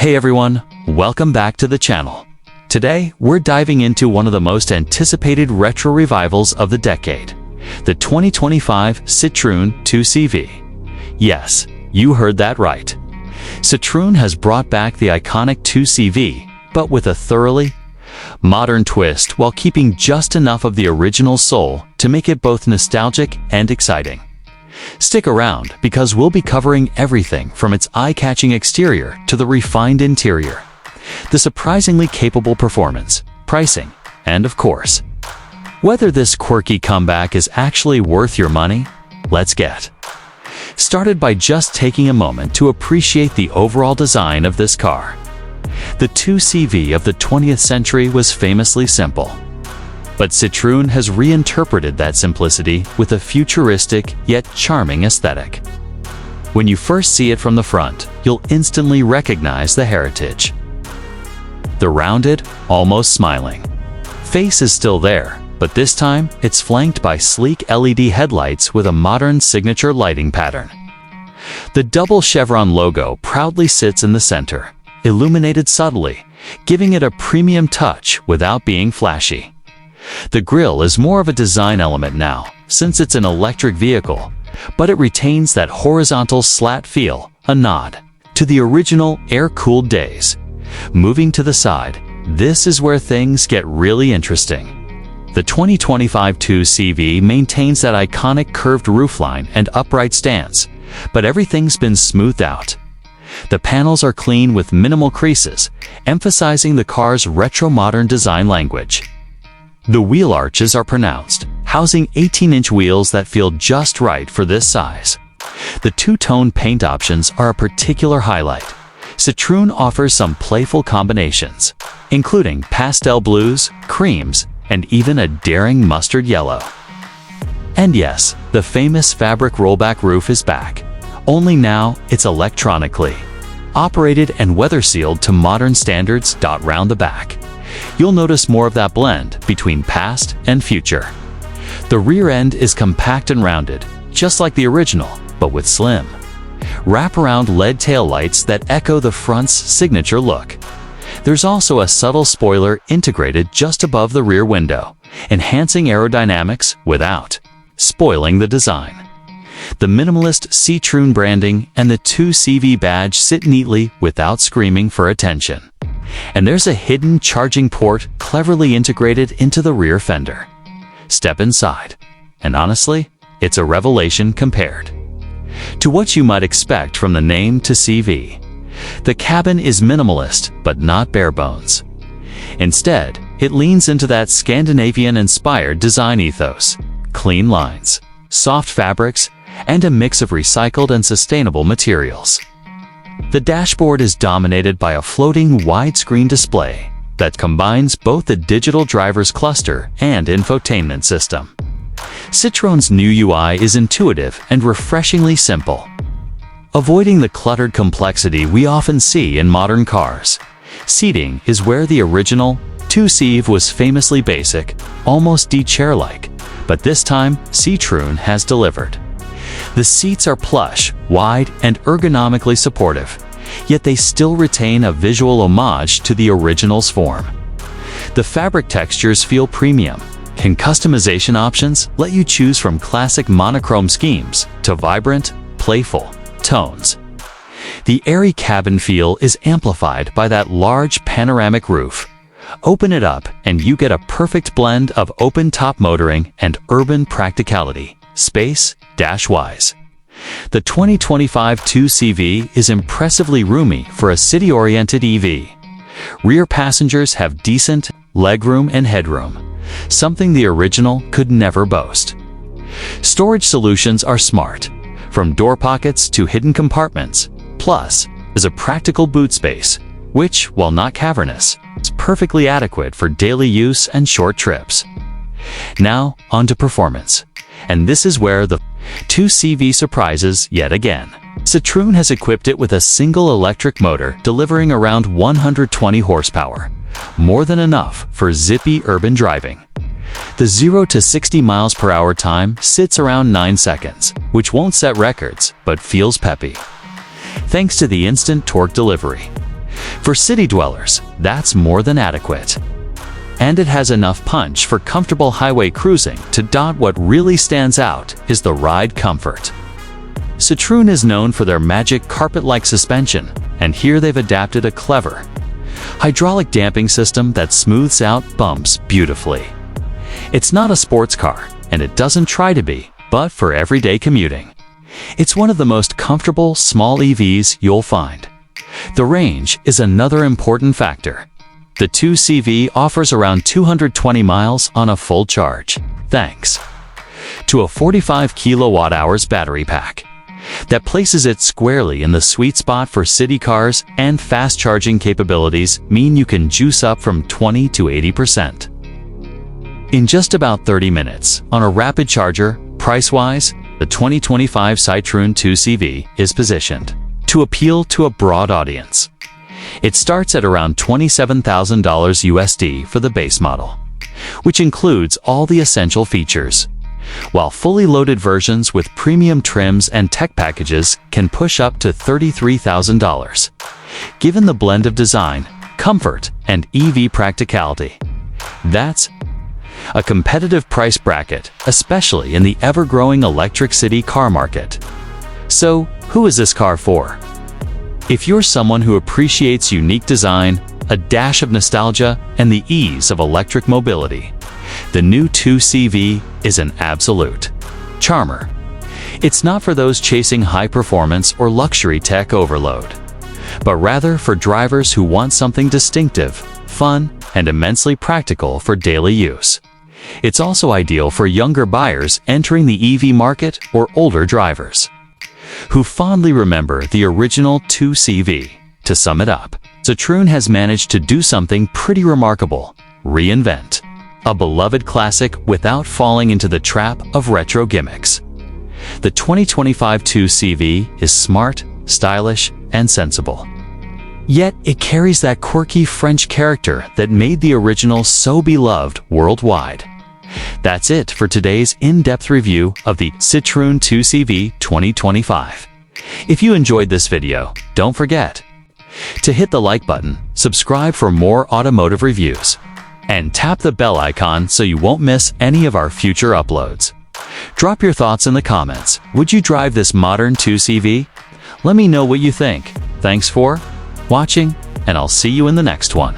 Hey everyone, welcome back to the channel. Today, we're diving into one of the most anticipated retro revivals of the decade, the 2025 Citroen 2CV. Yes, you heard that right. Citroen has brought back the iconic 2CV, but with a thoroughly modern twist while keeping just enough of the original soul to make it both nostalgic and exciting. Stick around because we'll be covering everything from its eye-catching exterior to the refined interior, the surprisingly capable performance, pricing, and of course, whether this quirky comeback is actually worth your money. Let's get started by just taking a moment to appreciate the overall design of this car. The 2CV of the 20th century was famously simple. But Citroen has reinterpreted that simplicity with a futuristic yet charming aesthetic. When you first see it from the front, you'll instantly recognize the heritage. The rounded, almost smiling face is still there, but this time it's flanked by sleek LED headlights with a modern signature lighting pattern. The double chevron logo proudly sits in the center, illuminated subtly, giving it a premium touch without being flashy. The grille is more of a design element now, since it's an electric vehicle, but it retains that horizontal slat feel, a nod to the original air-cooled days. Moving to the side, this is where things get really interesting. The 2025 2CV maintains that iconic curved roofline and upright stance, but everything's been smoothed out. The panels are clean with minimal creases, emphasizing the car's retro-modern design language. The wheel arches are pronounced, housing 18-inch wheels that feel just right for this size. The two-tone paint options are a particular highlight. Citroen offers some playful combinations, including pastel blues, creams, and even a daring mustard yellow. And yes, the famous fabric rollback roof is back, only now it's electronically operated and weather-sealed to modern standards. Round the back, you'll notice more of that blend between past and future. The rear end is compact and rounded, just like the original, but with slim, wraparound LED taillights that echo the front's signature look. There's also a subtle spoiler integrated just above the rear window, enhancing aerodynamics without spoiling the design. The minimalist Citroen branding and the 2CV badge sit neatly without screaming for attention. And there's a hidden charging port cleverly integrated into the rear fender. Step inside, and honestly, it's a revelation compared to what you might expect from the name 2CV. The cabin is minimalist, but not bare bones. Instead, it leans into that Scandinavian-inspired design ethos: clean lines, soft fabrics, and a mix of recycled and sustainable materials. The dashboard is dominated by a floating widescreen display that combines both the digital driver's cluster and infotainment system. Citroen's new UI is intuitive and refreshingly simple, avoiding the cluttered complexity we often see in modern cars. Seating is where the original 2CV was famously basic, almost D-chair-like, but this time Citroen has delivered. The seats are plush, wide, and ergonomically supportive, yet they still retain a visual homage to the original's form. The fabric textures feel premium, and customization options let you choose from classic monochrome schemes to vibrant, playful tones. The airy cabin feel is amplified by that large panoramic roof. Open it up and you get a perfect blend of open-top motoring and urban practicality, space-wise. The 2025 2CV is impressively roomy for a city-oriented EV. Rear passengers have decent legroom and headroom, something the original could never boast. Storage solutions are smart, from door pockets to hidden compartments. Plus, is a practical boot space, which, while not cavernous, is perfectly adequate for daily use and short trips. Now, onto performance. And this is where the 2CV surprises yet again. Citroen has equipped it with a single electric motor delivering around 120 horsepower, more than enough for zippy urban driving. The 0 to 60 miles per hour time sits around 9 seconds, which won't set records, but feels peppy, thanks to the instant torque delivery. For city dwellers, that's more than adequate. And it has enough punch for comfortable highway cruising. What really stands out is the ride comfort. Citroen is known for their magic carpet-like suspension, and here they've adapted a clever hydraulic damping system that smooths out bumps beautifully. It's not a sports car, and it doesn't try to be, but for everyday commuting, it's one of the most comfortable small EVs you'll find. The range is another important factor. The 2CV offers around 220 miles on a full charge, thanks to a 45 kilowatt-hours battery pack that places it squarely in the sweet spot for city cars, and fast charging capabilities mean you can juice up from 20 to 80% in just about 30 minutes on a rapid charger. Price-wise, the 2025 Citroen 2CV is positioned to appeal to a broad audience. It starts at around $27,000 USD for the base model, which includes all the essential features, while fully loaded versions with premium trims and tech packages can push up to $33,000. Given the blend of design, comfort, and EV practicality, that's a competitive price bracket, especially in the ever-growing electric city car market. So, who is this car for? If you're someone who appreciates unique design, a dash of nostalgia, and the ease of electric mobility, the new 2CV is an absolute charmer. It's not for those chasing high performance or luxury tech overload, but rather for drivers who want something distinctive, fun, and immensely practical for daily use. It's also ideal for younger buyers entering the EV market or older drivers who fondly remember the original 2CV. To sum it up, Citroen has managed to do something pretty remarkable: reinvent a beloved classic without falling into the trap of retro gimmicks. The 2025 2CV is smart, stylish, and sensible. Yet it carries that quirky French character that made the original so beloved worldwide. That's it for today's in-depth review of the Citroen 2CV 2025. If you enjoyed this video, don't forget to hit the like button, subscribe for more automotive reviews, and tap the bell icon so you won't miss any of our future uploads. Drop your thoughts in the comments. Would you drive this modern 2CV? Let me know what you think. Thanks for watching, and I'll see you in the next one.